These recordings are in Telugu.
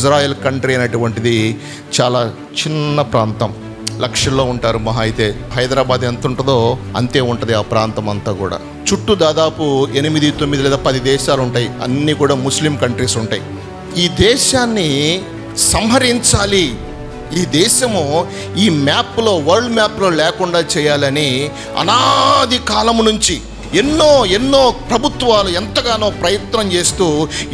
ఇజ్రాయెల్ కంట్రీ అనేటువంటిది చాలా చిన్న ప్రాంతం, లక్షల్లో ఉంటారు మహా అయితే. హైదరాబాద్ ఎంత ఉంటుందో అంతే ఉంటుంది ఆ ప్రాంతం అంతా కూడా. చుట్టూ దాదాపు 8, 9 లేదా 10 దేశాలు ఉంటాయి, అన్నీ కూడా ముస్లిం కంట్రీస్ ఉంటాయి. ఈ దేశాన్ని సంహరించాలి, ఈ దేశము ఈ మ్యాప్లో, వరల్డ్ మ్యాప్లో లేకుండా చేయాలని అనాది కాలము నుంచి ఎన్నో ప్రభుత్వాలు ఎంతగానో ప్రయత్నం చేస్తూ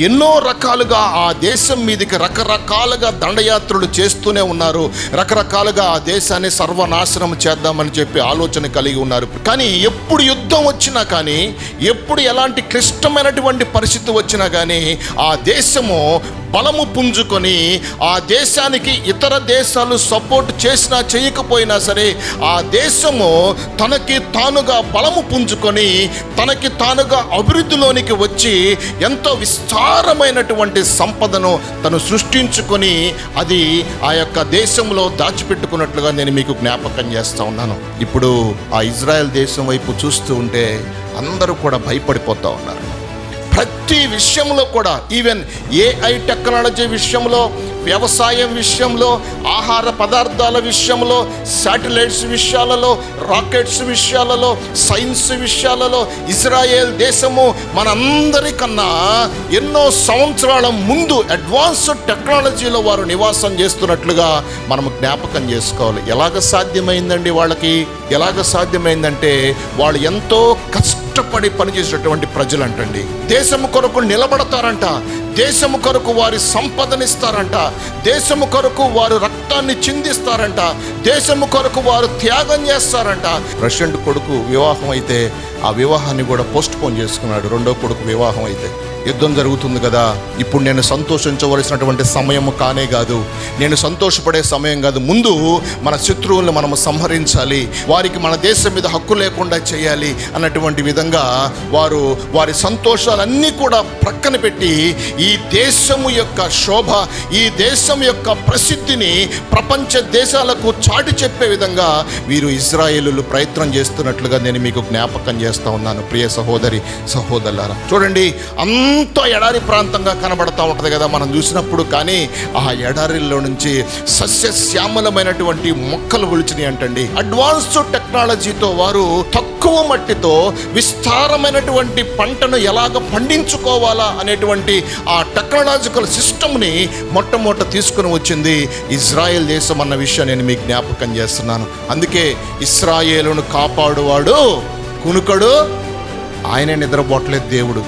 ఎన్నో రకాలుగా ఆ దేశం మీదకి రకరకాలుగా దండయాత్రలు చేస్తూనే ఉన్నారు. రకరకాలుగా ఆ దేశాన్ని సర్వనాశనం చేద్దామని చెప్పి ఆలోచన కలిగి ఉన్నారు. కానీ ఎప్పుడు యుద్ధం వచ్చినా కానీ, ఎప్పుడు ఎలాంటి క్లిష్టమైనటువంటి పరిస్థితి వచ్చినా కానీ ఆ దేశము బలము పుంజుకొని, ఆ దేశానికి ఇతర దేశాలు సపోర్ట్ చేసినా చేయకపోయినా సరే ఆ దేశము తనకి తానుగా బలము పుంజుకొని, తనకి తానుగా అభివృద్ధిలోనికి వచ్చి ఎంతో విస్తారమైనటువంటి సంపదను తను సృష్టించుకొని అది ఆ యొక్క దేశంలో దాచిపెట్టుకున్నట్లుగా నేను మీకు జ్ఞాపకం చేస్తూ ఉన్నాను. ఇప్పుడు ఆ ఇజ్రాయెల్ దేశం వైపు చూస్తూ ఉంటే అందరూ కూడా భయపడిపోతూ ఉన్నారు. ప్రతి విషయంలో కూడా, ఈవెన్ ఏఐ టెక్నాలజీ విషయంలో, వ్యవసాయం విషయంలో, ఆహార పదార్థాల విషయంలో, శాటిలైట్స్ విషయాలలో, రాకెట్స్ విషయాలలో, సైన్స్ విషయాలలో ఇజ్రాయెల్ దేశము మనందరికన్నా ఎన్నో సంవత్సరాల ముందు అడ్వాన్స్డ్ టెక్నాలజీలో వారు నివాసం చేస్తున్నట్లుగా మనము జ్ఞాపకం చేసుకోవాలి. ఎలాగ సాధ్యమైందండి వాళ్ళకి? ఎలాగ సాధ్యమైందంటే వాళ్ళు ఎంతో కష్టపడి పనిచేసేటటువంటి ప్రజలు అంటండి. దేశము కొరకు నిలబడతారంట, దేశము కొరకు వారి సంపదనిస్తారంట, దేశము కొరకు వారు రక్తాన్ని చిందిస్తారంట, దేశము కొరకు వారు త్యాగం చేస్తారంట. ప్రెసిడెంట్ కొడుకు వివాహం అయితే ఆ వివాహాన్ని కూడా పోస్ట్ పోన్ చేసుకున్నాడు. రెండో కొడుకు వివాహం అయితే యుద్ధం జరుగుతుంది కదా, ఇప్పుడు నేను సంతోషించవలసినటువంటి సమయము కానే కాదు, నేను సంతోషపడే సమయం కాదు. ముందు మన శత్రువులను మనము సంహరించాలి, వారికి మన దేశం మీద హక్కు లేకుండా చేయాలి అన్నటువంటి విధంగా వారు వారి సంతోషాలన్నీ కూడా ప్రక్కన పెట్టి ఈ దేశము యొక్క శోభ, ఈ దేశం యొక్క ప్రసిద్ధిని ప్రపంచ దేశాలకు చాటి చెప్పే విధంగా వీరు ఇజ్రాయేలులు ప్రయత్నం చేస్తున్నట్లుగా నేను మీకు జ్ఞాపకం చేస్తూ ఉన్నాను. ప్రియ సహోదరి సహోదరులారా, చూడండి, ఎంతో ఎడారి ప్రాంతంగా కనబడతా ఉంటుంది కదా మనం చూసినప్పుడు. కానీ ఆ ఎడారిలో నుంచి సస్యశ్యామలమైనటువంటి మొక్కలు ఒలిచినాయి అంటండి. అడ్వాన్స్డ్ టెక్నాలజీతో వారు తక్కువ మట్టితో విస్తారమైనటువంటి పంటను ఎలాగ పండించుకోవాలా అనేటువంటి ఆ టెక్నాలజికల్ సిస్టమ్ని మొట్టమొదట తీసుకుని వచ్చింది ఇజ్రాయెల్ దేశం అన్న విషయం నేను మీకు జ్ఞాపకం చేస్తున్నాను. అందుకే ఇశ్రాయేలును కాపాడువాడు కునుకడు, ఆయనే నిద్రపోవట్లేదు దేవుడు.